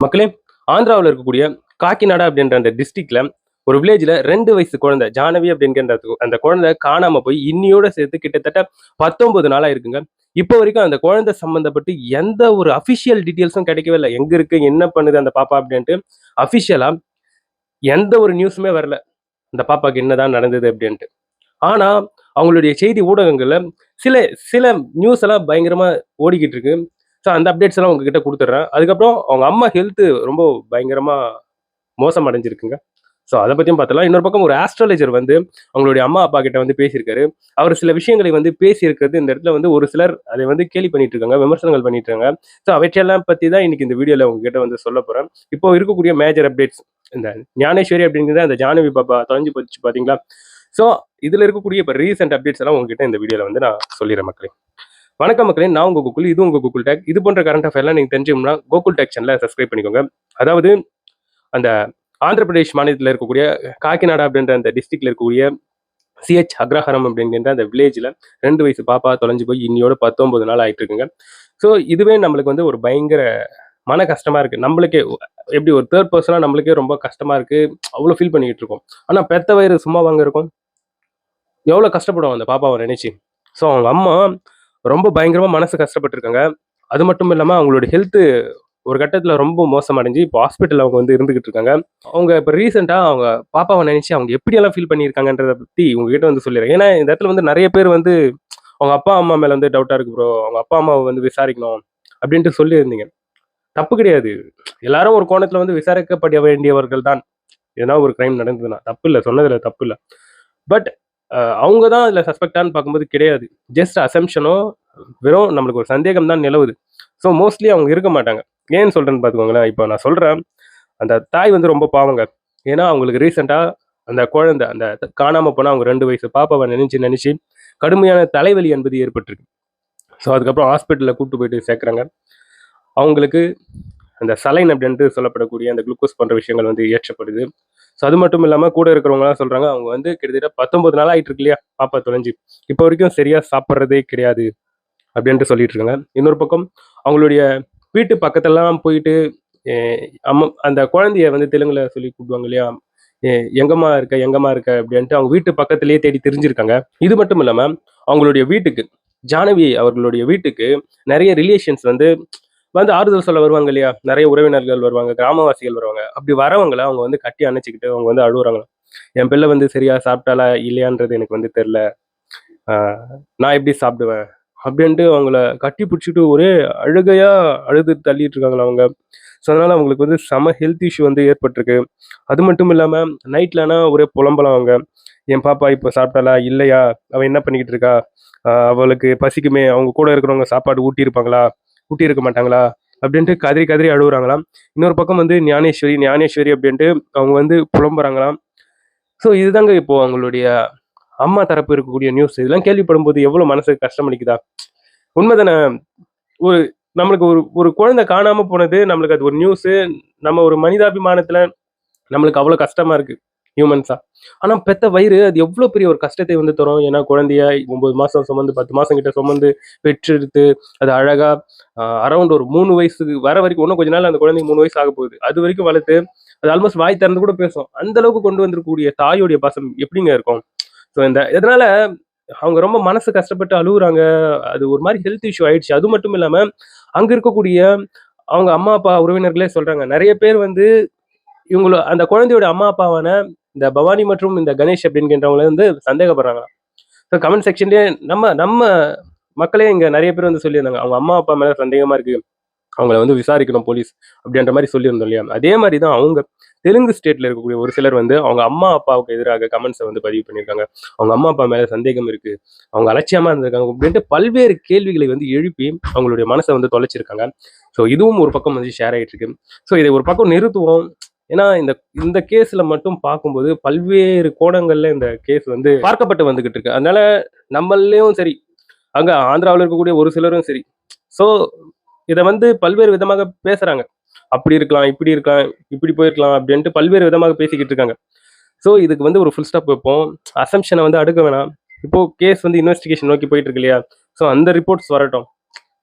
மக்களே, ஆந்திராவுல இருக்கக்கூடிய காக்கிநாடா அப்படின்ற அந்த டிஸ்ட்ரிக்ட்ல ஒரு வில்லேஜ்ல 2 வயசு குழந்தை ஜானவி அப்படிங்கிற அந்த குழந்தை காணாம போய் இன்னியோட சேர்த்து கிட்டத்தட்ட 19 நாள் ஆயிருக்குங்க. இப்போ வரைக்கும் அந்த குழந்தை சம்மந்தப்பட்டு எந்த ஒரு அஃபிஷியல் டீட்டெயில்ஸும் கிடைக்கவே இல்ல. எங்க இருக்கு? என்ன பண்ணுது அந்த பாப்பா? அப்படின்ட்டு அஃபிஷியலா எந்த ஒரு நியூஸுமே வரல. அந்த பாப்பாக்கு என்னதான் நடந்தது அப்படின்ட்டு. ஆனா, அவங்களுடைய செய்தி ஊடகங்கள்ல சில சில நியூஸ் எல்லாம் பயங்கரமா ஓடிக்கிட்டு இருக்கு. ஸோ அந்த அப்டேட்ஸ் எல்லாம் உங்ககிட்ட குடுத்துடுறேன். அதுக்கப்புறம் அவங்க அம்மா ஹெல்த் ரொம்ப பயங்கரமா மோசம் அடைஞ்சிருக்குங்க. ஸோ அத பத்தியும் பார்த்துடலாம். இன்னொரு பக்கம் ஒரு ஆஸ்ட்ராலஜர் வந்து அவங்களுடைய அம்மா, அப்பா கிட்ட வந்து பேசியிருக்காரு. அவர் சில விஷயங்களை வந்து பேசியிருக்கிறது இந்த இடத்துல வந்து ஒரு சிலர் அதை வந்து கேலி பண்ணிட்டு இருக்காங்க, விமர்சனங்கள் பண்ணிட்டு இருக்காங்க. ஸோ அவற்றையெல்லாம் பத்தி தான் இன்னைக்கு இந்த வீடியோல உங்ககிட்ட வந்து சொல்லப் போறேன். இப்போ இருக்கக்கூடிய மேஜர் அப்டேட்ஸ் இந்த ஞானேஸ்வரி அப்படிங்கிறது அந்த ஜானவி பாப்பா தொலைஞ்சு போச்சு பார்த்தீங்களா? ஸோ இதுல இருக்கக்கூடிய இப்ப ரீசென்ட் அப்டேட்ஸ் எல்லாம் உங்ககிட்ட இந்த வீடியோல வந்து நான் சொல்லிடுறேன் மக்களே. வணக்கம் மக்களே, நான் உங்க கோகுல். இது உங்க கூகுள் டேக். இது போன்ற கரண்ட் அஃபேர்லாம் நீங்க தெரிஞ்சுக்கணும்னா கோகுல் டேக் சேனலை சப்ஸ்கிரைப் பண்ணிக்கோங்க. அதாவது அந்த ஆந்திர பிரதேஷ் மாநிலத்தில் இருக்கக்கூடிய காக்கிநாடா அப்படின்ற அந்த டிஸ்ட்ரிக்ட்ல இருக்கக்கூடிய சிஹெச் அக்ரஹாரம் அப்படிங்கிற அந்த வில்லேஜ்ல 2 வயசு பாப்பா தொலைஞ்சு போய் இன்னியோட 19 நாள் ஆயிட்டு இருக்குங்க. ஸோ இதுவே நம்மளுக்கு வந்து ஒரு பயங்கர மன கஷ்டமா இருக்கு. நம்மளுக்கே எப்படி ஒரு தேர்ட் பர்சனா நம்மளுக்கே ரொம்ப கஷ்டமா இருக்கு. அவ்வளோ ஃபீல் பண்ணிக்கிட்டு இருக்கோம். ஆனா பெத்த வயிறு சும்மாவாங்க இருக்கும். எவ்வளோ கஷ்டப்படுவோம் அந்த பாப்பாவை நினைச்சு. ஸோ அவங்க அம்மா ரொம்ப பயங்கரமா மனசு கஷ்டப்பட்டுருக்காங்க. அது மட்டும் இல்லாம அவங்களோட ஹெல்த் ஒரு கட்டத்துல ரொம்ப மோசமடைஞ்சு இப்போ ஹாஸ்பிட்டல்ல அவங்க வந்து இருந்துகிட்டு இருக்காங்க. அவங்க இப்ப ரீசென்ட்டா அவங்க பாப்பாவ நினைச்சு அவங்க எப்படியெல்லாம் ஃபீல் பண்ணியிருக்காங்கன்றத பத்தி உங்ககிட்ட வந்து சொல்லிடுறேன். ஏன்னா இந்த இடத்துல வந்து நெறைய பேர் வந்து அவங்க அப்பா, அம்மா மேல வந்து டவுட்டா இருக்கு ப்ரோ. அவங்க அப்பா, அம்மாவ வந்து விசாரிக்கணும் அப்படின்ட்டு சொல்லியிருந்தீங்க. தப்பு கிடையாது. எல்லாரும் ஒரு கோணத்துல வந்து விசாரிக்கப்பட வேண்டியவர்கள் தான். ஏன்னா ஒரு கிரைம் நடந்ததுன்னா. தப்பு இல்ல. சொன்னதுல தப்பு இல்ல. பட் அவங்க தான் அதில சஸ்பெக்ட்டான்னு பார்க்கும்போது கிடையாது. ஜஸ்ட் அசம்ப்ஷனோ வெறும் நம்மளுக்கு ஒரு சந்தேகம் தான் நிலவுது. ஸோ மோஸ்ட்லி அவங்க இருக்க மாட்டாங்க. ஏன்னு சொல்றேன்னு பார்த்துக்கோங்களேன். இப்போ நான் சொல்றேன், அந்த தாய் வந்து ரொம்ப பாவங்க. ஏன்னா அவங்களுக்கு ரீசென்ட்டா அந்த குழந்தை அந்த காணாம போன அவங்க 2 வயசு பாப்பாவ நினைச்சு நினைச்சு கடுமையான தலைவலி என்பது ஏற்பட்டிருக்கு. ஸோ அதுக்கப்புறம் ஹாஸ்பிட்டல்ல கூட்டு போயிட்டு சேர்க்குறாங்க. அவங்களுக்கு அந்த சலைன் அப்படின்ட்டு சொல்லப்படக்கூடிய அந்த குளுக்கோஸ் போன்ற விஷயங்கள் வந்து ஏற்றப்படுது. ஸோ அது மட்டும் இல்லாம கூட இருக்கிறவங்கலாம் சொல்றாங்க, அவங்க வந்து கிட்டத்தட்ட 19 நாள் ஆயிட்டு இருக்கு இல்லையா? பாப்பா தொலைஞ்சு. இப்போ வரைக்கும் சரியா சாப்பிடுறதே கிடையாது அப்படின்ட்டு சொல்லிட்டு இருக்காங்க. இன்னொரு பக்கம் அவங்களுடைய வீட்டு பக்கத்துலலாம் போயிட்டு எ அந்த குழந்தைய வந்து தெலுங்குல சொல்லி கூப்பிடுவாங்க இல்லையா? எ எங்கம்மா இருக்க? எங்கம்மா இருக்க? அப்படின்ட்டு அவங்க வீட்டு பக்கத்திலேயே தேடி திரிஞ்சிருக்காங்க. இது மட்டும் இல்லாம அவங்களுடைய வீட்டுக்கு ஜானவி அவர்களுடைய வீட்டுக்கு நெறைய ரிலேஷன்ஸ் வந்து வந்து ஆறுதல் சொல்ல வருவாங்க இல்லையா? நெறைய உறவினர்கள் வருவாங்க, கிராமவாசிகள் வருவாங்க. அப்படி வரவங்கள அவங்க வந்து கட்டி அணைச்சுக்கிட்டு அவங்க வந்து அழுவுறாங்களாம். என் பிள்ளை வந்து சரியா சாப்பிட்டாளா? இல்லையான்றது எனக்கு வந்து தெரியல. ஆ நான் எப்படி சாப்பிடுவேன்? அப்படின்ட்டு அவங்கள கட்டி பிடிச்சுட்டு ஒரே அழுகையா அழுது தள்ளிட்டு இருக்காங்களாம் அவங்க. ஸோ அதனால அவங்களுக்கு வந்து செம ஹெல்த் இஷ்யூ வந்து ஏற்பட்டிருக்கு. அது மட்டும் இல்லாம நைட்ல ஆனா ஒரே புலம்பலாம் அவங்க. என் பாப்பா இப்ப சாப்பிட்டாளா? இல்லையா? அவ என்ன பண்ணிக்கிட்டு இருக்கா? அவளுக்கு பசிக்குமே! அவங்க கூட இருக்கிறவங்க சாப்பாடு ஊட்டியிருப்பாங்களா? ஊட்டியிருக்க மாட்டாங்களா? அப்படின்ட்டு கதறி கதறி அழுவுறாங்களாம். இன்னொரு பக்கம் வந்து ஞானேஸ்வரி, ஞானேஸ்வரி அப்படின்ட்டு அவங்க வந்து புலம்புறாங்களாம். ஸோ இதுதாங்க இப்போ அவங்களுடைய அம்மா தரப்பு இருக்கக்கூடிய நியூஸ். இதெல்லாம் கேள்விப்படும்போது எவ்வளோ மனசுக்கு கஷ்டமளிக்குதா? உண்மைதானே. ஒரு நம்மளுக்கு ஒரு ஒரு குழந்தை காணாம போனது, நம்மளுக்கு அது ஒரு நியூஸு. நம்ம ஒரு மனிதாபிமானத்துல நம்மளுக்கு அவ்வளோ கஷ்டமா இருக்கு. ஹியூமன்ஸா. ஆனா பெத்த வயிறு அது எவ்வளோ பெரிய ஒரு கஷ்டத்தை வந்து தரும். ஏன்னா குழந்தைய 9 மாசம் சுமந்து 10 மாசம் கிட்ட சுமந்து பெற்றெடுத்து அது அழகா அரவுண்ட் ஒரு 3 வயசுக்கு வர வரைக்கும் இன்னும் கொஞ்ச நாள்ல அந்த குழந்தைக்கு 3 வயசு ஆகப்போகுது. அது வரைக்கும் வளர்த்து அது ஆல்மோஸ்ட் வாய் திறந்து கூட பேசும். அந்த அளவுக்கு கொண்டு வந்திருக்கக்கூடிய தாயோடைய பாசம் எப்படிங்க இருக்கும்? ஸோ இதனால அவங்க ரொம்ப மனசு கஷ்டப்பட்டு அழுவுறாங்க. அது ஒரு மாரி ஹெல்த் இஷ்யூ ஆயிடுச்சு. அது மட்டும் இல்லாம அங்க இருக்கக்கூடிய அவங்க அம்மா, அப்பா உறவினர்களே சொல்றாங்க. நெறைய பேர் வந்து அந்த குழந்தையோட அம்மா, அப்பாவான இந்த பவானி மற்றும் இந்த கணேஷ் அப்படின்கின்றவங்கள வந்து சந்தேகப்படுறாங்களாம். ஸோ கமெண்ட் செக்ஷன்லயே நம்ம நம்ம மக்களே இங்க நெறைய பேர் வந்து சொல்லியிருந்தாங்க. அவங்க அம்மா, அப்பா மேல சந்தேகமா இருக்கு. அவங்கள வந்து விசாரிக்கணும் போலீஸ் அப்படின்ற மாரி சொல்லியிருந்தோம் இல்லையா? அதே மாரி தான் அவங்க தெலுங்கு ஸ்டேட்ல இருக்கக்கூடிய ஒரு சிலர் வந்து அவங்க அம்மா, அப்பாவுக்கு எதிராக கமெண்ட்ஸ வந்து பதிவு பண்ணியிருக்காங்க. அவங்க அம்மா, அப்பா மேல சந்தேகம் இருக்கு. அவங்க அலட்சியமா இருந்திருக்காங்க அப்படின்ட்டு பல்வேறு கேள்விகளை வந்து எழுப்பி அவங்களுடைய மனச வந்து தொலைச்சிருக்காங்க. ஸோ இதுவும் ஒரு பக்கம் வந்து ஷேர் ஆயிட்டு இருக்கு. ஸோ இதை ஒரு பக்கம் நிறுத்துவோம். ஏன்னா இந்த இந்த கேஸ்ல மட்டும் பார்க்கும்போது பல்வேறு கோணங்கள்ல இந்த கேஸ் வந்து பார்க்கப்பட்டு வந்துகிட்டு இருக்கு. அதனால நம்மளயும் சரி, அங்க ஆந்திராவுல இருக்கக்கூடிய ஒரு சிலரும் சரி. ஸோ இத வந்து பல்வேறு விதமாக பேசுறாங்க. அப்படி இருக்கலாம், இப்படி இருக்கலாம், இப்படி போயிருக்கலாம் அப்படின்ட்டு பல்வேறு விதமாக பேசிக்கிட்டு இருக்காங்க. ஸோ இதுக்கு வந்து ஒரு ஃபுல் ஸ்டாப் வைப்போம். அசம்ப்ஷன வந்து அடுக்க வேணாம். இப்போ கேஸ் வந்து இன்வெஸ்டிகேஷன் நோக்கி போயிட்டு இருக்கு இல்லையா? ஸோ அந்த ரிப்போர்ட்ஸ் வரட்டும்.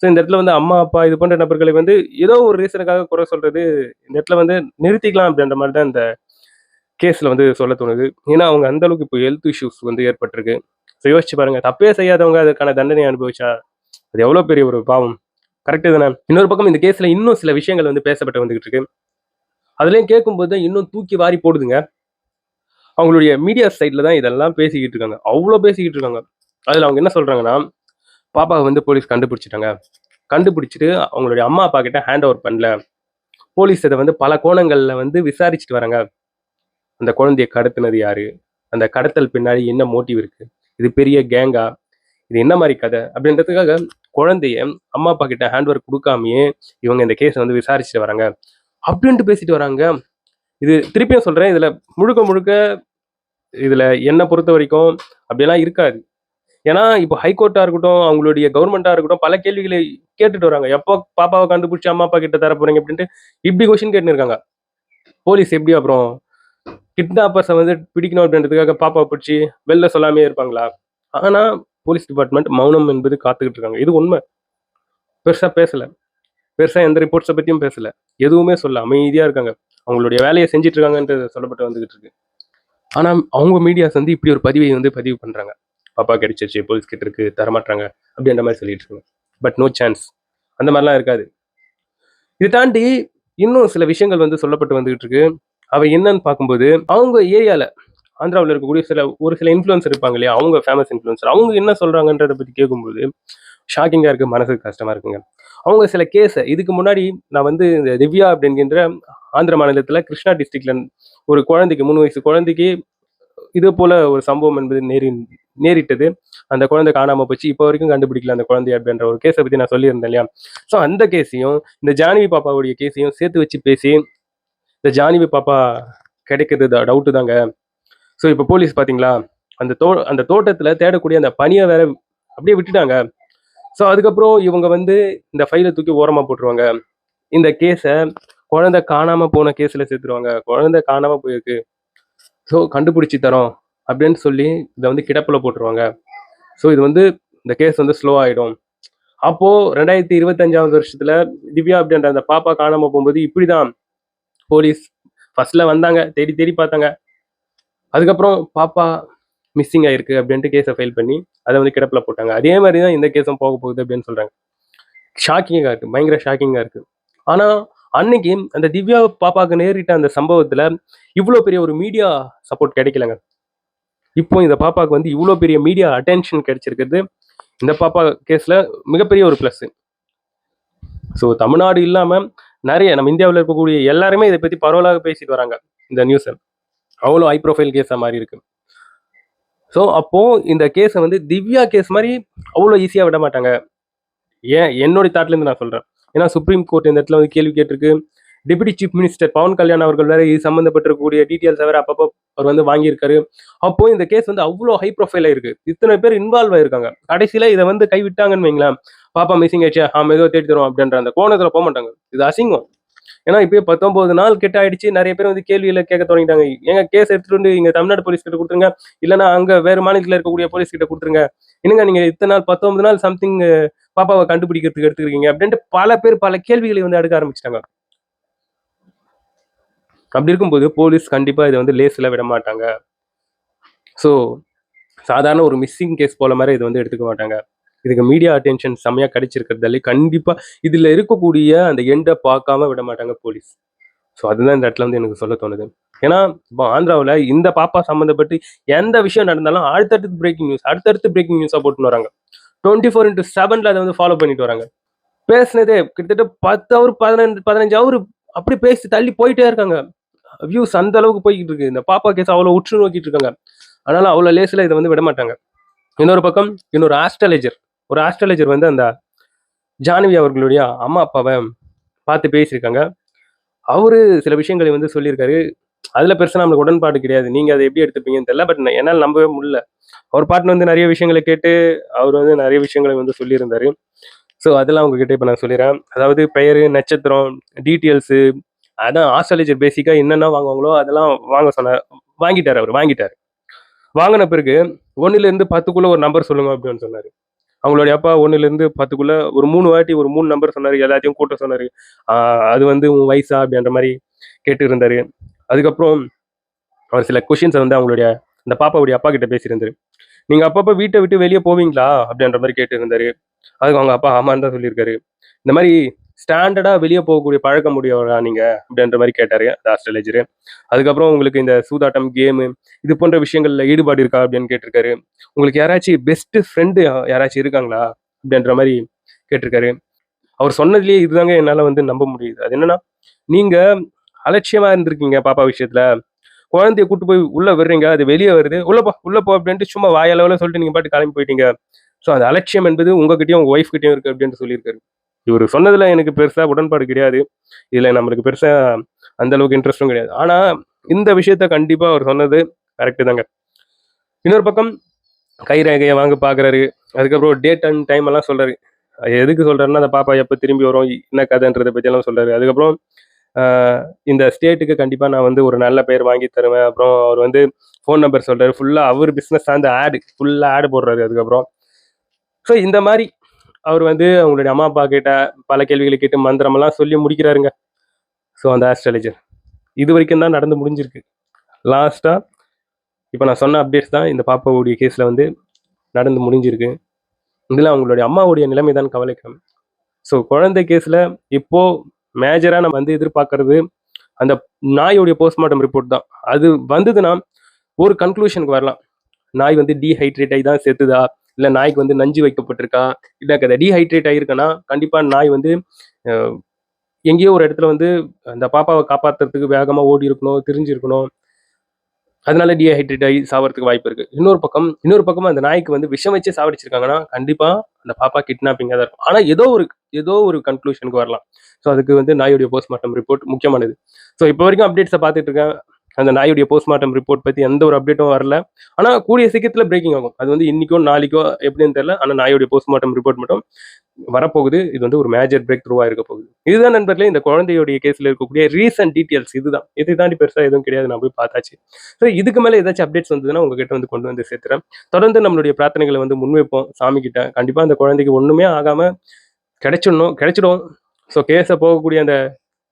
ஸோ இந்த இடத்துல வந்து அம்மா, அப்பா இது போன்ற நபர்களை வந்து ஏதோ ஒரு ரீசனுக்காக குறை சொல்றது, இந்த இடத்துல வந்து நிறுத்திக்கலாம் அப்படின்ற மாரி தான் இந்த கேஸ்ல வந்து சொல்ல தோணுது. ஏன்னா, அவங்க அந்த அளவுக்கு இப்போ ஹெல்த் இஷ்யூஸ் வந்து ஏற்பட்டிருக்கு. ஸோ யோசிச்சு பாருங்க. தப்பே செய்யாதவங்க அதுக்கான தண்டனைய அனுபவிச்சா, அது எவ்வளோ பெரிய ஒரு பாவம். கரெக்ட்டு தானே? இன்னொரு பக்கம் இந்த கேஸ்ல இன்னும் சில விஷயங்கள் வந்து பேசப்பட்டு வந்துகிட்டு இருக்கு. அதுலயும் கேட்கும்போது தான் இன்னும் தூக்கி வாரி போடுதுங்க. அவங்களுடைய மீடியா சைட்ல தான் இதெல்லாம் பேசிக்கிட்டு இருக்காங்க. அவ்ளோ பேசிக்கிட்டு இருக்காங்க. அதுல அவங்க என்ன சொல்றாங்கன்னா, பாப்பாவ வந்து போலீஸ் கண்டுபிடிச்சுட்டாங்க. கண்டுபிடிச்சுட்டு அவங்களுடைய அம்மா, அப்பா கிட்ட ஹேண்ட் ஓவர் பண்ணல. போலீஸ் இத வந்து பல கோணங்கள்ல வந்து விசாரிச்சுட்டு வராங்க. அந்த குழந்தைய கடத்துனது யாரு? அந்த கடத்தல் பின்னாடி என்ன மோட்டிவ் இருக்கு? இது பெரிய கேங்கா? இது என்ன மாரி கதை? அப்படின்றதுக்காக குழந்தைய அம்மா, அப்பா கிட்ட ஹேண்ட் ஓவர் குடுக்காமயே இவங்க இந்த கேஸ வந்து விசாரிச்சுட்டு வராங்க. அப்படின்ட்டு பேசிட்டு வராங்க. இது திருப்பியும் சொல்றேன். இதுல முழுக்க முழுக்க இதுல என்ன பொறுத்தவரைக்கும் அப்படியெல்லாம் இருக்காது. ஏன்னா, இப்போ ஹைகோர்ட்டா இருக்கட்டும், அவங்களுடைய கவர்மெண்ட்டா இருக்கட்டும், பல கேள்விகளை கேட்டுட்டு வராங்க. எப்போ பாப்பாவ கண்டுபிடிச்சு அம்மா, அப்பா கிட்ட தர போறீங்க அப்படின்ட்டு இப்படி கொஸ்டின் கேட்டுன்னு இருக்காங்க. போலீஸ் எப்படி அப்புறம் கிட்னாப்பர்ஸ வந்து பிடிக்கணும் அப்படின்றதுக்காக பாப்பாவ பிடிச்சு வெளில சொல்லாமயே இருப்பாங்களா? ஆனா, போலீஸ் டிபார்ட்மெண்ட் மௌனம் என்பது காத்துக்கிட்டு இருக்காங்க. இது உண்ம. பெருசா பேசல. பெருசா எந்த ரிப்போர்ட்ஸ பத்தியும் பேசல. எதுவுமே சொல்லல. அமைதியா இருக்காங்க. அவங்களுடைய வேலைய செஞ்சுட்டு இருக்காங்கன்றது சொல்லப்பட்டு வந்துகிட்டு இருக்கு. ஆனா, அவங்க மீடியாஸ் வந்து இப்படி ஒரு பதிவை வந்து பதிவு பண்றாங்க. பாப்பா கிடைச்சிருச்சு, போலீஸ் கிட்ட இருக்கு, தரமாட்றாங்க அப்படின்ற மாரி சொல்லிட்டு இருக்காங்க. But no chance. அந்த மாரிலாம் இருக்காது. இத தாண்டி இன்னும் சில விஷயங்கள் வந்து சொல்லப்பட்டு வந்துகிட்டு இருக்கு. அவை என்னன்னு பார்க்கும்போது, அவங்க ஏரியால ஆந்திராவுல இருக்கக்கூடிய ஒரு சில இன்ஃப்ளூயன்சர் இருப்பாங்க இல்லையா? அவங்க ஃபேமஸ் இன்ஃப்ளூயன்சர். அவங்க என்ன சொல்றாங்கன்றத பத்தி கேட்கும்போது, ஷாக்கிங்கா இருக்கு. மனசுக்கு கஷ்டமா இருக்குங்க. அவங்க சில இதுக்கு முன்னாடி நான் வந்து இந்த திவ்யா அப்படின்கின்ற ஆந்திர மாநிலத்தில கிருஷ்ணா டிஸ்ட்ரிக்ட்ல ஒரு குழந்தைக்கு 3 வயசு குழந்தைக்கு இது போல ஒரு சம்பவம் என்பது நேரிட்டது. அந்த குழந்தை காணாம போச்சு. இப்போ வரைக்கும் கண்டுபிடிக்கல அந்த குழந்தைய அப்படின்ற ஒரு கேஸ பத்தி நான் சொல்லியிருந்தேன் இல்லையா? ஸோ அந்த கேஸையும், இந்த ஜானகி பாப்பாவுடைய கேஸையும் சேர்த்து வச்சு பேசி, இந்த ஜானகி பாப்பா கிடைக்கிறது டவுட்டு தாங்க. ஸோ இப்போ போலீஸ் பார்த்தீங்களா, அந்த தோட்டத்தில தேடக்கூடிய அந்த பணிய வேற அப்படியே விட்டுட்டாங்க. ஸோ அதுக்கப்புறம் இவங்க வந்து இந்த ஃபைல தூக்கி ஓரமா போட்டுருவாங்க. இந்த கேஸ குழந்தை காணாம போன கேஸ்ல சேர்த்துருவாங்க. குழந்தை காணாம போயிருக்கு. ஸோ கண்டுபிடிச்சு தரோம் அப்படின்னு சொல்லி இத வந்து கிடப்புல போட்டுருவாங்க. ஸோ இது வந்து இந்த கேஸ் வந்து ஸ்லோ ஆயிடும். அப்போ 2025வது வருஷத்துல திவ்யா அப்படின்ற அந்த பாப்பா காணாம போகும்போது இப்படிதான் போலீஸ் ஃபர்ஸ்ட்ல வந்தாங்க. தேடி தேடி பார்த்தாங்க. அதுக்கப்புறம் பாப்பா மிஸ்ஸிங் ஆயிருக்கு அப்படின்ட்டு கேஸ ஃபைல் பண்ணி அத வந்து கிடப்புல போட்டாங்க. அதே மாரி தான் இந்த கேஸும் போக போகுது அப்படின்னு சொல்றாங்க. ஷாக்கிங்கா இருக்கு. பயங்கர ஷாக்கிங்கா இருக்கு. ஆனா, அன்னைக்கு அந்த திவ்யா பாப்பாக்கு நேரிட்ட அந்த சம்பவத்துல இவ்ளோ பெரிய ஒரு மீடியா சப்போர்ட் கிடைக்கலங்க. இப்போ இந்த பாப்பாக்கு வந்து இவ்ளோ பெரிய மீடியா அட்டென்ஷன் கிடைச்சிருக்கிறது, இந்த பாப்பா கேஸ்ல மிகப்பெரிய ஒரு பிளஸ். ஸோ தமிழ்நாடு இல்லாம நெறைய நம்ம இந்தியாவுல இருக்கக்கூடிய எல்லாருமே இத பத்தி பரவலாக பேசிட்டு வராங்க. இந்த நியூஸ. அவ்ளோ ஹை ப்ரொஃபைல் கேஸா மாறி இருக்கு. ஸோ அப்போ இந்த கேஸ வந்து திவ்யா கேஸ் மாரி அவ்ளோ ஈஸியா விட மாட்டாங்க. ஏன் என்னுடைய தாட்ல இருந்து நான் சொல்றேன். ஏன்னா சுப்ரீம் கோர்ட் இந்த இடத்துல வந்து கேள்வி கேட்டிருக்கு. Deputy chief minister Pawan Kalyan அவர்கள் வேற இது சம்பந்தப்பட்டிருக்கக்கூடிய டீட்டெயில்ஸ வேற அப்பப்போ அவர் வந்து வாங்கியிருக்காரு. அப்போ இந்த கேஸ் வந்து அவ்ளோ ஹை ப்ரொஃபைலா இருக்கு. இத்தனை பேர் இன்வால்வ் ஆயிருக்காங்க. கடைசியில இத வந்து கைவிட்டாங்கன்னு வைங்களேன், பாப்பா மிஸ்ஸிங் ஆயிடுச்சு. மெதுவா தேடி தருவோம் அப்படின்ற அந்த கோணத்துல போமாட்டாங்க. இது அசிங்கம். ஏன்னா இப்பயே 19 நாள் கிட்ட ஆயிடுச்சு. நெறைய பேர் வந்து கேள்விகள கேட்க தொடங்கிட்டாங்க. ஏங்க கேஸ் எடுத்துட்டு வந்து இங்க தமிழ்நாடு போலீஸ் கிட்ட குடுத்துருங்க. இல்லன்னா அங்க வேற மாநிலத்தில இருக்கக்கூடிய போலீஸ் கிட்ட குடுத்துருங்க. என்னங்க நீங்க இத்தன நாள் 19 நாள் சம்திங் பாப்பாவ கண்டுபிடிக்கிறதுக்கு எடுத்துக்கிறீங்க அப்படின்ட்டு பல பேர் பல கேள்விகளை வந்து அடுக்க ஆரம்பிச்சுட்டாங்க. அப்படி இருக்கும்போது போலீஸ் கண்டிப்பா இத வந்து லேசுல விட மாட்டாங்க. ஸோ சாதாரண ஒரு மிஸ்ஸிங் கேஸ் போல மாரி இத வந்து எடுத்துக்க மாட்டாங்க. இதுக்கு மீடியா அட்டென்ஷன் செம்மையா கிடைச்சிருக்கிறதாலே கண்டிப்பா இதுல இருக்கக்கூடிய அந்த எண்ட பார்க்காம விட மாட்டாங்க போலீஸ். ஸோ அதுதான் இந்த இடத்துல வந்து எனக்கு சொல்ல தோணுது. ஏன்னா, இப்போ ஆந்திராவுல இந்த பாப்பா சம்மந்தப்பட்டு எந்த விஷயம் நடந்தாலும் அடுத்தடுத்து பிரேக்கிங் நியூஸா போட்டுன்னு வராங்க. 24/7ல அத வந்து ஃபாலோ பண்ணிட்டு வராங்க. பேசினதே கிட்டத்தட்ட 10 ஹவர் 15 ஹவர் அப்படி பேசி தள்ளி போயிட்டே இருக்காங்க. வியூஸ் அந்த அளவுக்கு போய்க்கிட்டு இருக்கு. இந்த பாப்பா கேஸ் அவ்வளோ உற்று நோக்கிட்டு இருக்காங்க. அதனால அவ்வளோ லேசுல இத வந்து விடமாட்டாங்க. இன்னொரு பக்கம் இன்னொரு ஆஸ்ட்ராலஜர் வந்து அந்த ஜானவி அவர்களுடைய அம்மா, அப்பாவ பார்த்து பேசியிருக்காங்க. அவரு சில விஷயங்களை வந்து சொல்லியிருக்காரு. அதுல பெருசா நம்மளுக்கு உடன்பாடு கிடையாது. நீங்க அத எப்படி எடுத்துப்பீங்கன்னு தெரியல. பட் என்னால நம்பவே முடியல. அவர் பாட்டுன்னு வந்து நெறைய விஷயங்கள கேட்டு, அவர் வந்து நெறைய விஷயங்கள வந்து சொல்லியிருந்தாரு. ஸோ அதெல்லாம் உங்ககிட்ட இப்ப நான் சொல்லிர்றேன். அதாவது பெயரு, நட்சத்திரம், டீட்டெயில்ஸு அதான் ஆஸ்ட்ராலஜர் பேசிக்கா என்னென்ன வாங்குவாங்களோ அதெல்லாம் வாங்க சொன்னார். வாங்கிட்டாரு அவரு. வாங்கின பிறகு 1லிருந்து 10க்குள்ள ஒரு நம்பர் சொல்லுங்க அப்படின்னு சொன்னாரு. அவங்களுடைய அப்பா 1லேருந்து 10க்குள்ள ஒரு 3 வாட்டி ஒரு 3 நம்பர் சொன்னாரு. எல்லாத்தையும் கூட்ட சொன்னாரு. அது வந்து உன் வயசா? அப்படின்ற மாரி கேட்டு இருந்தாரு. அதுக்கப்புறம் அவர் சில கொஸ்டின்ஸ வந்து அவங்களுடைய அந்த பாப்பாவுடைய அப்பா கிட்ட பேசியிருந்தாரு. "நீங்க அப்பப்ப வீட்ட விட்டு வெளிய போவீங்களா?" அப்படின்ற மாரி கேட்டிருந்தாரு. அதுக்கு அவங்க அப்பா ஆமான்னு தான் சொல்லியிருக்காரு. இந்த மாரி ஸ்டாண்டர்டா வெளிய போகக்கூடிய பழக்கம் உடையவரா நீங்க? அப்படின்ற மாரி கேட்டாரு அந்த ஆஸ்ட்ராலஜரு. அதுக்கப்புறம் உங்களுக்கு இந்த சூதாட்டம், கேமு இது போன்ற விஷயங்கள்ல ஈடுபாடு இருக்கா? அப்படின்னு கேட்டிருக்காரு. உங்களுக்கு யாராச்சும் பெஸ்ட் ஃப்ரெண்ட் யாராச்சும் இருக்காங்களா? அப்படின்ற மாரி கேட்டிருக்காரு. அவர் சொன்னதிலேயே இதுதாங்க என்னால வந்து நம்ப முடியுது. அது என்னன்னா, நீங்க அலட்சியமா இருந்திருக்கீங்க பாப்பா விஷயத்துல. குழந்தைய கூட்டு போய் உள்ள விடுறீங்க. அது வெளிய வருது. "உள்ள போ, உள்ள போ" அப்படின்ட்டு சும்மா வாயளவுல சொல்லிட்டு நீங்க பாட்டுக்கு கிளம்பி போயிட்டீங்க. ஸோ அந்த அலட்சியம் என்பது உங்ககிட்டயும், உங்க ஒய்ஃப் கிட்டயும் இருக்கு அப்படின்னு சொல்லியிருக்காரு. இவரு சொன்னதுல எனக்கு பெருசா உடன்பாடு கிடையாது. இதுல நம்மளுக்கு பெருசா அந்த அளவுக்கு இன்ட்ரெஸ்டும் கிடையாது. ஆனா, இந்த விஷயத்த கண்டிப்பா அவர் சொன்னது கரெக்ட் தாங்க. இன்னொரு பக்கம் கைரேகைய வாங்க பார்க்குறாரு. அதுக்கப்புறம் டேட் அண்ட் டைம் எல்லாம் சொல்றாரு. அது எதுக்கு சொல்றாருன்னா, அந்த பாப்பா எப்ப திரும்பி வரும்? என்ன கதைன்றத பத்தியெல்லாம் சொல்றாரு. அதுக்கப்புறம் அ இந்த ஸ்டேட்டுக்கு கண்டிப்பா நான் வந்து ஒரு நல்ல பெயர் வாங்கி தருவேன். அப்புறம் அவர் வந்து ஃபோன் நம்பர் சொல்றாரு. ஃபுல்லா அவரு பிசினஸ் சார்ந்த ஃபுல்லா போடுறாரு அதுக்கப்புறம். ஸோ இந்த மாரி அவர் வந்து அவங்களுடைய அம்மா, அப்பா கிட்ட பல கேள்விகள கேட்டு மந்திரமெல்லாம் சொல்லி முடிக்கிறாருங்க. ஸோ அந்த ஆஸ்ட்ராலஜர். இதுவரைக்கும் தான் நடந்து முடிஞ்சிருக்கு. லாஸ்ட்டா இப்ப நான் சொன்ன அப்டேட்ஸ் தான் இந்த பாப்பாவுடைய கேஸ்ல வந்து நடந்து முடிஞ்சிருக்கு. இதுல அவங்களுடைய அம்மாவுடைய நிலைமை தான் கவலைக்கிடம். ஸோ குழந்தை கேஸ்ல இப்போ மேஜரா நம்ம வந்து எதிர்பார்க்கிறது அந்த நாயோடைய போஸ்ட்மார்டம் ரிப்போர்ட் தான். அது வந்ததுன்னா ஒரு கன்க்ளூஷனுக்கு வரலாம். நாய் வந்து டீஹைட்ரேட் ஆகி தான் செத்துதா? இல்ல நாய்க்கு வந்து நஞ்சு வைக்கப்பட்டிருக்கா? இல்ல டீஹைட்ரேட் ஆகியிருக்குன்னா, கண்டிப்பா நாய் வந்து அ எங்கேயோ ஒரு இடத்துல வந்து அந்த பாப்பாவ காப்பாத்துறதுக்கு வேகமா ஓடியிருக்கணும், திரிஞ்சிருக்கணும். அதனால டீஹைட்ரேட் ஆகி சாவறதுக்கு வாய்ப்பு இருக்கு. இன்னொரு பக்கம் அந்த நாய்க்கு வந்து விஷம் வச்சு சாவடிச்சிருக்காங்கன்னா, கண்டிப்பா அந்த பாப்பா கிட்னாப்பிங்கா தான் இருக்கும். ஆனா ஏதோ ஒரு கன்க்ளூஷனுக்கு வரலாம். ஸோ அதுக்கு வந்து நாயுடைய போஸ்ட்மார்டம் ரிப்போர்ட் முக்கியமானது. ஸோ இப்போ வரைக்கும் அப்டேட்ஸ பார்த்துட்டு இருக்கேன். அந்த நாயுடைய போஸ்ட்மார்டம் ரிப்போர்ட் பத்தி எந்த ஒரு அப்டேட்டும் வரல. ஆனா கூடிய சீக்கிரத்தில பிரேக்கிங் ஆகும். அது வந்து இன்னைக்கோ, நாளைக்கோ எப்படின்னு தெரியல. ஆனா நாயுடைய போஸ்ட்மார்டம் ரிப்போர்ட் மட்டும் வரப்போகுது. இது வந்து ஒரு மேஜர் பிரேக் த்ரூவா இருக்க போகுது. இதுதான் நண்பர்களே இந்த குழந்தையுடைய கேஸ்ல இருக்கக்கூடிய ரீசன்ட் டீட்டெயில்ஸ் இதுதான். இதை தாண்டி பெருசா எதுவும் கிடையாது. நான் போய் பார்த்தாச்சு. ஸோ இதுக்கு மேல ஏதாச்சும் அப்டேட்ஸ் வந்ததுன்னா உங்ககிட்ட வந்து கொண்டு வந்து சேர்த்துறேன். தொடர்ந்து நம்மளுடைய பிரார்த்தனைகள வந்து முன்வைப்போம் சாமி கிட்ட. கண்டிப்பா அந்த குழந்தைக்கு ஒண்ணுமே ஆகாம கிடைச்சிடணும். கிடைச்சிடும். ஸோ கேஸ போகக்கூடிய அந்த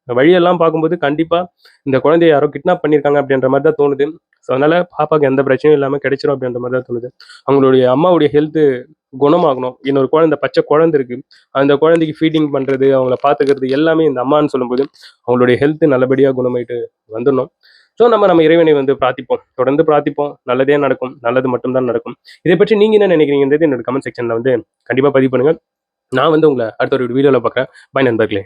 வழியெல்லாம் பார்க்கும்போது கண்டிப்பா இந்த குழந்தைய யாரோ கிட்னாப் பண்ணியிருக்காங்க அப்படின்ற மாரி தான் தோணுது. ஸோ அதனால பாப்பாக்கு எந்த பிரச்சனையும் இல்லாம கிடைச்சிரும் அப்படின்ற மாரி தான் தோணுது. அவங்களுடைய அம்மாவுடைய ஹெல்த் குணமாகணும். இன்னொரு குழந்தை பச்சை குழந்தை இருக்கு. அந்த குழந்தைக்கு ஃபீடிங் பண்றது, அவங்கள பார்த்துக்கிறது எல்லாமே இந்த அம்மான்னு சொல்லும்போது, அவங்களுடைய ஹெல்த் நல்லபடியா குணமாயிட்டு வந்துடணும். ஸோ நம்ம இறைவனை வந்து பிரார்த்திப்போம். தொடர்ந்து பிரார்த்திப்போம். நல்லதே நடக்கும். நல்லது மட்டும் தான் நடக்கும். இதை பற்றி நீங்க என்ன நினைக்கிறீங்கன்றது என்னோட கமெண்ட் செக்ஷன்ல வந்து கண்டிப்பா பதிவு பண்ணுங்க. நான் வந்து உங்கள அடுத்த ஒரு வீடியோல பார்க்குறேன். பாய் நண்பர்களே.